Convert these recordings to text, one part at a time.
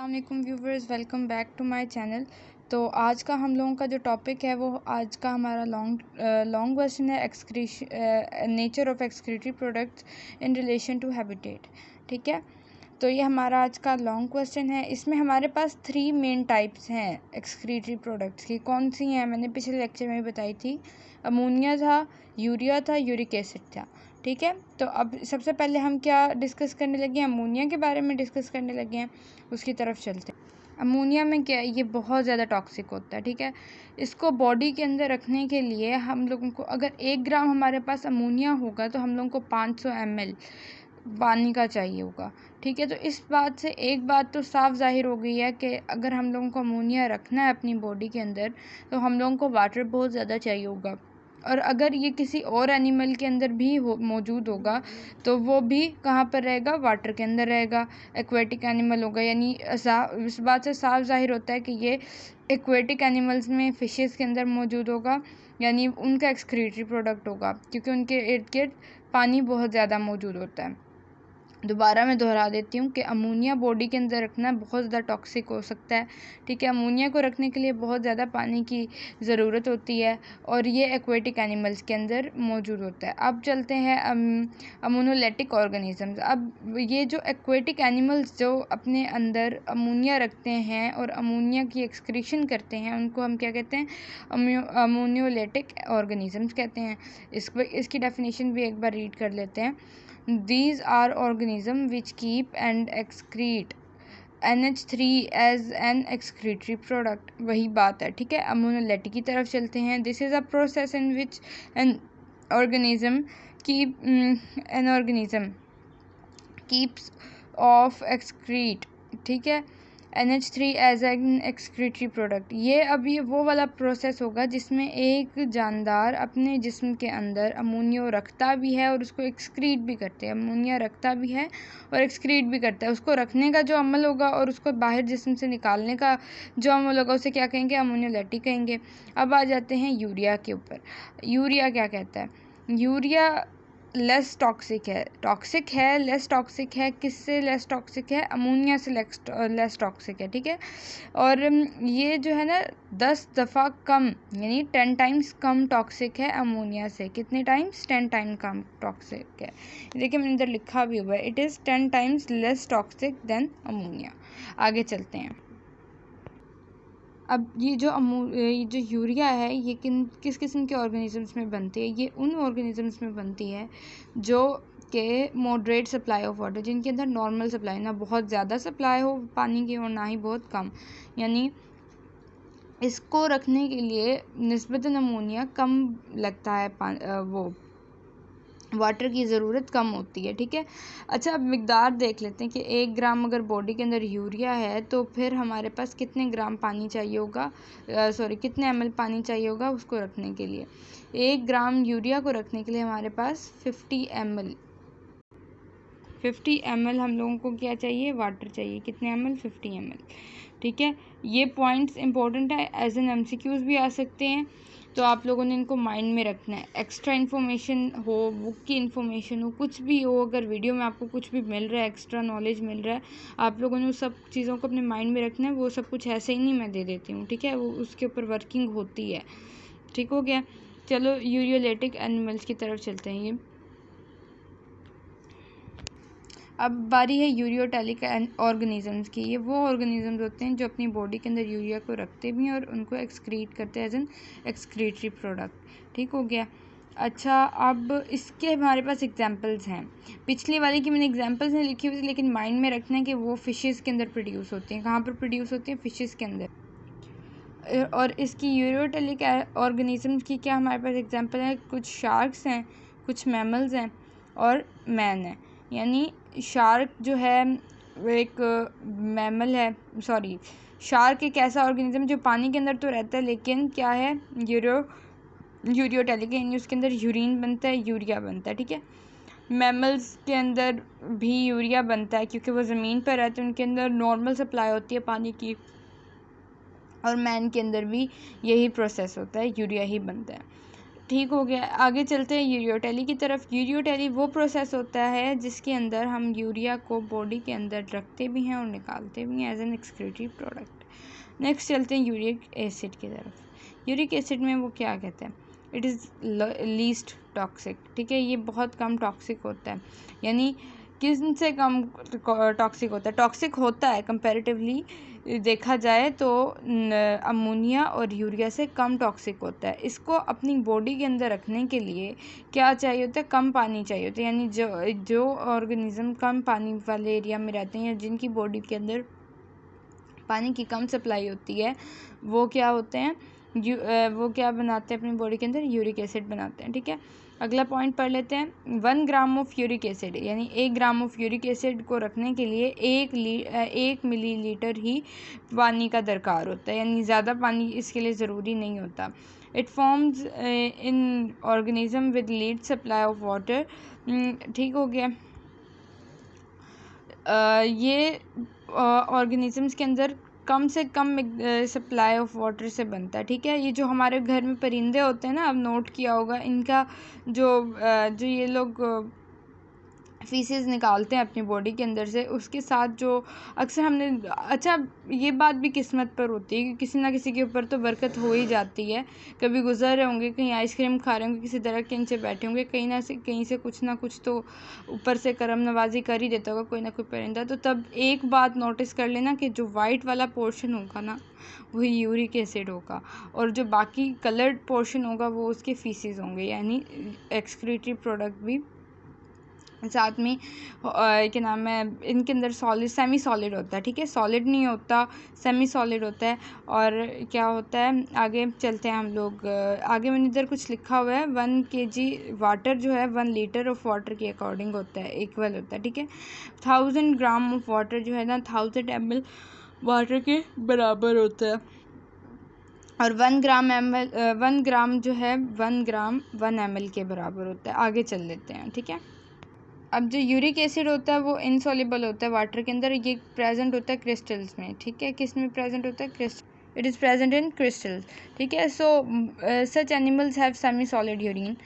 अस्सलाम viewers, welcome back to my channel. तो आज का हम लोगों का जो टॉपिक है वो आज का हमारा लॉन्ग वर्जन है nature of excretory products in relation to habitat. ठीक है, तो ये हमारा आज का लॉन्ग क्वेश्चन है। इसमें हमारे पास 3 मेन टाइप्स हैं एक्सक्रीटरी प्रोडक्ट्स की। कौन सी हैं मैंने पिछले लेक्चर में बताई थी। अमोनिया था, यूरिया था, यूरिक एसिड था। ठीक है, तो अब सबसे पहले हम क्या डिस्कस करने लगे हैं, अमोनिया के बारे में डिस्कस करने लगे हैं। उसकी तरफ चलते हैं। अमोनिया में क्या है, ये बहुत ज़्यादा टॉक्सिक होता है। ठीक है, इसको बॉडी के अंदर रखने के लिए हम लोगों को अगर 1 ग्राम हमारे पास अमोनिया होगा तो हम लोगों को 500 ml पानी का चाहिए होगा। ठीक है, तो इस बात से एक बात तो साफ जाहिर हो गई है कि अगर हम लोगों को अमोनिया रखना है अपनी बॉडी के अंदर तो हम लोगों को वाटर बहुत ज़्यादा चाहिए होगा। और अगर ये किसी और एनिमल के अंदर भी मौजूद होगा तो वो भी कहाँ पर रहेगा, वाटर के अंदर रहेगा। एक्वेटिक एनिमल होगा, यानी इस बात से साफ जाहिर होता है कि ये एक्वेटिक एनिमल्स में फ़िशेस के अंदर मौजूद होगा, यानी उनका एक्सक्रीटरी प्रोडक्ट होगा, क्योंकि उनके इर्द गिर्द पानी बहुत ज़्यादा मौजूद होता है। दोबारा मैं दोहरा देती हूँ कि अमोनिया बॉडी के अंदर रखना बहुत ज़्यादा टॉक्सिक हो सकता है। ठीक है, अमोनिया को रखने के लिए बहुत ज़्यादा पानी की ज़रूरत होती है और ये एक्वेटिक एनिमल्स के अंदर मौजूद होता है। अब चलते हैं अमोनोलेटिक ऑर्गेनिजम्स। अब ये जो एक्वेटिक एनिमल्स जो अपने अंदर अमोनिया रखते हैं और अमोनिया की एक्सक्रीशन करते हैं, उनको हम क्या कहते हैं, अमोनियोलेटिक ऑर्गेनिजम्स कहते हैं। इसकी डेफिनेशन भी एक बार रीड कर लेते हैं। These are organisms which keep and excrete NH3 as an excretory product। वही बात है। ठीक है, अमोनोलेटिक की तरफ चलते हैं। This is a process in which an organism keeps off excrete, ठीक है, NH3 as an excretory product. ये अभी वो वाला प्रोसेस होगा जिसमें एक जानदार अपने जिस्म के अंदर अमोनिया रखता भी है और उसको एक्सक्रीट भी करते हैं। अमोनिया रखता भी है और एक्सक्रीट भी करता है। उसको रखने का जो अमल होगा और उसको बाहर जिस्म से निकालने का जो अमल होगा उसे क्या कहेंगे, अमोनियोलेटिक कहेंगे। अब आ जाते हैं यूरिया के ऊपर। यूरिया क्या कहता है, यूरिया लेस टॉक्सिक है, लेस टॉक्सिक है। किससे लेस टॉक्सिक है, अमोनिया से लेस टॉक्सिक है। ठीक है, और ये जो है ना 10 दफ़ा कम, यानी 10 टाइम्स कम टॉक्सिक है अमोनिया से। कितने टाइम्स, 10 टाइम कम टॉक्सिक है। देखिए मैंने इधर लिखा भी हुआ है, it is 10 times less toxic than ammonia. आगे चलते हैं। अब ये जो यूरिया है ये किस किस्म के ऑर्गेनिजम्स में बनती है, ये उन ऑर्गेनिजम्स में बनती है जो के मॉडरेट सप्लाई ऑफ वाटर, जिनके अंदर नॉर्मल सप्लाई, ना बहुत ज़्यादा सप्लाई हो पानी की और ना ही बहुत कम, यानी इसको रखने के लिए निस्बतन अमोनिया कम लगता है, वो वाटर की ज़रूरत कम होती है। ठीक है, अच्छा अब मिकदार देख लेते हैं कि 1 ग्राम अगर बॉडी के अंदर यूरिया है तो फिर हमारे पास कितने ग्राम पानी चाहिए होगा, कितने ml पानी चाहिए होगा उसको रखने के लिए। 1 ग्राम यूरिया को रखने के लिए हमारे पास 50 ml हम लोगों को क्या चाहिए, वाटर चाहिए। कितने ml, 50 ml। ठीक है, ये पॉइंट्स इंपॉर्टेंट है, एज एन MCQs भी आ सकते हैं, तो आप लोगों ने इनको माइंड में रखना है। एक्स्ट्रा इन्फॉर्मेशन हो, बुक की इन्फॉर्मेशन हो, कुछ भी हो, अगर वीडियो में आपको कुछ भी मिल रहा है, एक्स्ट्रा नॉलेज मिल रहा है, आप लोगों ने उस सब चीज़ों को अपने माइंड में रखना है। वो सब कुछ ऐसे ही नहीं मैं दे देती हूँ। ठीक है, वो उसके ऊपर वर्किंग होती है। ठीक हो गया, चलो यूरियोलेटिक एनिमल्स की तरफ चलते हैं। ये अब बारी है यूरियोटेलिक ऑर्गेनिजम्स की। ये वो ऑर्गेनिजम्स होते हैं जो अपनी बॉडी के अंदर यूरिया को रखते भी हैं और उनको एक्सक्रीट करते हैं एज एन एक्सक्रीटरी प्रोडक्ट। ठीक हो गया। अच्छा, अब इसके हमारे पास एग्जांपल्स हैं। पिछली वाली की मैंने एग्जांपल्स नहीं लिखी हुई, लेकिन माइंड में रखना है कि वो फ़िशेस के अंदर प्रोड्यूस होती हैं। कहाँ पर प्रोड्यूस होती हैं, फ़िशेस के अंदर। और इसकी यूरियोटेलिक ऑर्गेनिजम्स की क्या हमारे पास एग्जांपल है, कुछ शार्क्स हैं, कुछ मैमल्स हैं और मैन है। यानी शार्क जो है वो एक मैमल है, शार्क एक ऐसा ऑर्गेनिज्म जो पानी के अंदर तो रहता है लेकिन क्या है, यूरियोटेलिक, यानी उसके अंदर यूरिन बनता है, यूरिया बनता है। ठीक है, मैमल्स के अंदर भी यूरिया बनता है क्योंकि वो ज़मीन पर रहते हैं, उनके अंदर नॉर्मल सप्लाई होती है पानी की, और मैन के अंदर भी यही प्रोसेस होता है, यूरिया ही बनता है। ठीक हो गया। आगे चलते हैं यूरियोटेली की तरफ। यूरियोटेली वो प्रोसेस होता है जिसके अंदर हम यूरिया को बॉडी के अंदर रखते भी हैं और निकालते भी हैं as an excretory product. Next चलते हैं यूरिक एसिड की तरफ। यूरिक एसिड में वो क्या कहते हैं, इट इज़ लीस्ट टॉक्सिक। ठीक है, ये बहुत कम टॉक्सिक होता है, यानी किससे कम टॉक्सिक होता है, टॉक्सिक होता है कंपैरेटिवली देखा जाए तो अमोनिया और यूरिया से कम टॉक्सिक होता है। इसको अपनी बॉडी के अंदर रखने के लिए क्या चाहिए होता है, कम पानी चाहिए होता है, यानी जो ऑर्गेनिज्म कम पानी वाले एरिया में रहते हैं या जिनकी बॉडी के अंदर पानी की कम सप्लाई होती है, वो क्या होते हैं, वो क्या बनाते हैं अपनी बॉडी के अंदर, यूरिक एसिड बनाते हैं। ठीक है, अगला पॉइंट पढ़ लेते हैं। 1 ग्राम ऑफ यूरिक एसिड, यानी 1 ग्राम ऑफ यूरिक एसिड को रखने के लिए 1 मिलीलीटर ही पानी का दरकार होता है, यानी ज़्यादा पानी इसके लिए ज़रूरी नहीं होता। It forms in organism with lead supply of water. ठीक हो गया। ये ऑर्गेनिजम्स के अंदर कम से कम सप्लाई ऑफ वाटर से बनता है। ठीक है, ये जो हमारे घर में परिंदे होते हैं ना, अब नोट किया होगा, इनका जो ये लोग फीसेस निकालते हैं अपनी बॉडी के अंदर से, उसके साथ जो अक्सर हमने, अच्छा ये बात भी किस्मत पर होती है कि किसी ना किसी के ऊपर तो बरकत हो ही जाती है। कभी गुजर रहे होंगे, कहीं आइसक्रीम खा रहे होंगे, किसी दरख्त के नीचे बैठे होंगे, कहीं से कुछ ना कुछ तो ऊपर से करम नवाजी कर ही देता होगा कोई ना कोई परिंदा। तो तब एक बात नोटिस कर लेना कि जो वाइट वाला पोर्शन होगा ना, वही यूरिक एसिड होगा, और जो बाकी कलर्ड पोर्शन होगा वो उसके फीसेस होंगे, यानी एक्सक्रीटरी प्रोडक्ट भी साथ में क्या नाम है, इनके अंदर सॉलिड सेमी सॉलिड होता है। ठीक है, सॉलिड नहीं होता, सेमी सॉलिड होता है। और क्या होता है, आगे चलते हैं हम लोग। आगे मैंने इधर कुछ लिखा हुआ है, 1 kg वाटर जो है 1 लीटर ऑफ वाटर के अकॉर्डिंग होता है, इक्वल होता है। ठीक है, 1000 ग्राम ऑफ वाटर जो है ना 1000 ml वाटर के बराबर होता है, और 1 ग्राम जो है 1 ग्राम 1 ml के बराबर होता है। आगे चल लेते हैं। ठीक है, अब जो यूरिक एसिड होता है वो इनसॉल्युबल होता है वाटर के अंदर, ये प्रेजेंट होता है क्रिस्टल्स में। ठीक है, किस में प्रेजेंट होता है, crystal, it is present in crystals. ठीक है, so such animals have semi solid urine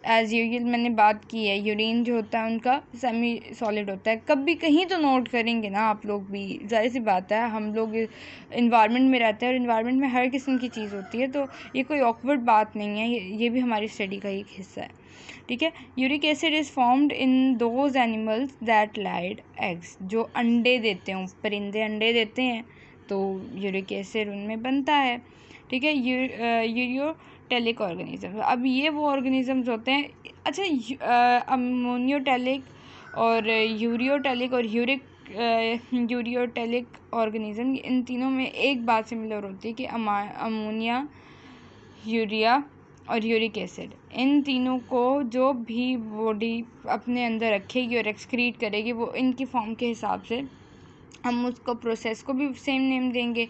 as usual. मैंने बात की है, यूरिन जो होता है उनका सेमी सॉलिड होता है। कभी कहीं तो नोट करेंगे ना आप लोग भी, जाहिर सी बात है, हम लोग इन्वायरमेंट में रहते हैं और इन्वायरमेंट में हर किस्म की चीज़ होती है, तो ये कोई ऑकवर्ड बात नहीं है, ये भी हमारी स्टडी का एक हिस्सा है। ठीक है, uric acid is formed in those animals that laid eggs, जो अंडे देते हैं, परिंदे अंडे देते हैं तो यूरिक एसिड उनमें बनता है। ठीक है, यूरियोटेलिक ऑर्गेनिज्म, अब ये वो ऑर्गेनिजम्स होते हैं, अच्छा अमोनियोटेलिक और यूरियोटेलिक और यूरियोटेलिक ऑर्गेनिज्म, इन तीनों में एक बात सिमिलर होती है कि अमोनिया, यूरिया और यूरिक एसिड, इन तीनों को जो भी बॉडी अपने अंदर रखेगी और एक्सक्रीट करेगी, वो इनकी फॉर्म के हिसाब से हम उसको प्रोसेस को भी सेम नेम देंगे,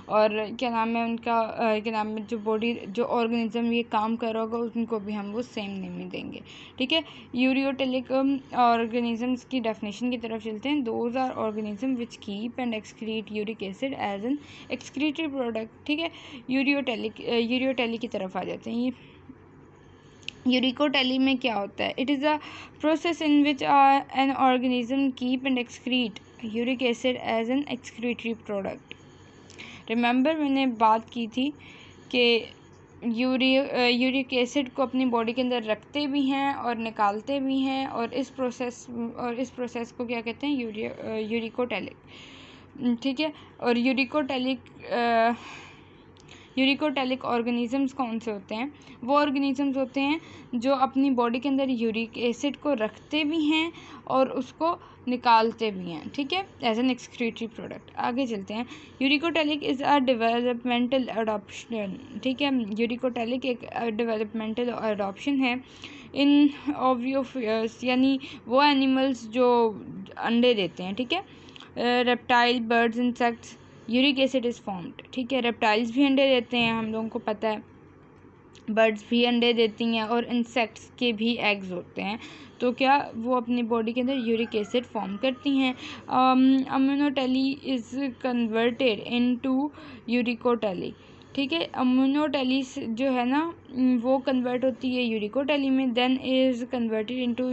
और क्या नाम है उनका, क्या नाम है जो बॉडी जो ऑर्गेनिज्म ये काम कर रहा होगा उनको भी हम वो सेम नेम ही देंगे। ठीक है, यूरियोटेलिक ऑर्गेनिजम्स की डेफिनेशन की तरफ चलते हैं। Those are organism which keep and excrete uric acid as an excretory product. ठीक है, यूरियोटेलिक की तरफ आ जाते हैं। ये यूरिकोटेली में क्या होता है, it is a process in which an organism keep and excrete uric acid as an excretory product. Remember मैंने बात की थी कि यूरिक एसिड को अपनी बॉडी के अंदर रखते भी हैं और निकालते भी हैं, और इस प्रोसेस को क्या कहते हैं, यूरिकोटेलिक। ठीक है, और यूरिकोटेलिक ऑर्गेनिजम्स कौन से होते हैं, वो ऑर्गेनिजम्स होते हैं जो अपनी बॉडी के अंदर यूरिक एसिड को रखते भी हैं और उसको निकालते भी हैं। ठीक है, एज एन एक्सक्रीटरी प्रोडक्ट। आगे चलते हैं। Uricotelic is a developmental adoption. ठीक है, यूरिकोटेलिक एक डेवलपमेंटल अडॉप्शन है इन ओवियोफियर्स, यानी वो एनिमल्स जो अंडे देते हैं। ठीक है, reptile, birds, insects, uric acid is formed. ठीक है, रेप्टाइल्स भी अंडे देते हैं, हम लोगों को पता है, बर्ड्स भी अंडे देती हैं, और इंसेक्ट्स के भी एग्स होते हैं, तो क्या वो अपनी बॉडी के अंदर यूरिक एसिड फॉर्म करती हैं। अमोनोटेली इज़ कन्वर्टेड इनटू यूरिकोटेली। ठीक है। अम्यूनोटेली जो है ना वो कन्वर्ट होती है यूरिकोटेली में, then is converted into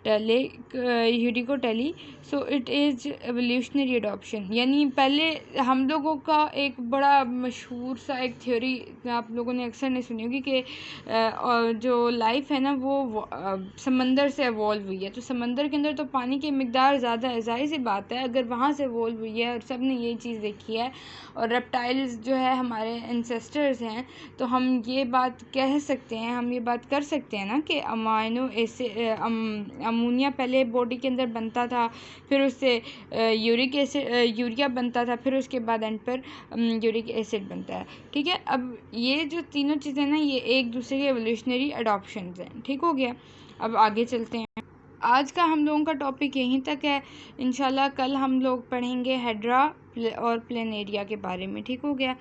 uricotely. So it is evolutionary adoption. यानी पहले हम लोगों का एक बड़ा मशहूर सा एक थ्योरी आप लोगों ने अक्सर नहीं सुनी होगी कि जो लाइफ है ना वो समंदर से एवॉल्व हुई है। तो समंदर के अंदर तो पानी की मिकदार ज़्यादा है, ज़ाहिर सी बात है अगर वहाँ से एवॉल्व हुई है और सब ने ये चीज़ देखी है और रेप्टाइल्स जो है हमारे एंसेस्टर्स हैं, तो हम ये बात कह सकते हैं, हम ये बात कर सकते हैं ना कि अमाइनो एसिड अमोनिया पहले बॉडी के अंदर बनता था, फिर उससे यूरिक एसिड यूरिया बनता था, फिर उसके बाद एंड पर यूरिक एसिड बनता है। ठीक है। अब ये जो तीनों चीज़ें ना ये एक दूसरे के एवोल्यूशनरी अडॉप्शंस हैं। ठीक हो गया। अब आगे चलते हैं। आज का हम लोगों का टॉपिक यहीं तक है। इंशाल्लाह कल हम लोग पढ़ेंगे हेड्रा और प्लेनेरिया के बारे में। ठीक हो गया।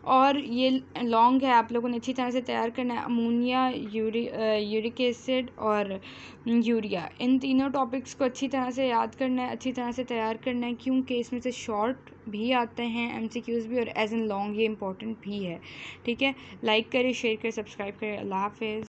और ये लॉन्ग है, आप लोगों ने अच्छी तरह से तैयार करना है। अमोनिया, यूरिक एसिड और यूरिया, इन तीनों टॉपिक्स को अच्छी तरह से याद करना है, अच्छी तरह से तैयार करना है, क्योंकि इसमें से शॉर्ट भी आते हैं MCQs भी और एज इन लॉन्ग ये इंपॉर्टेंट भी है। ठीक है। लाइक करें, शेयर करें, सब्सक्राइब करें। अल्लाह हाफिज़।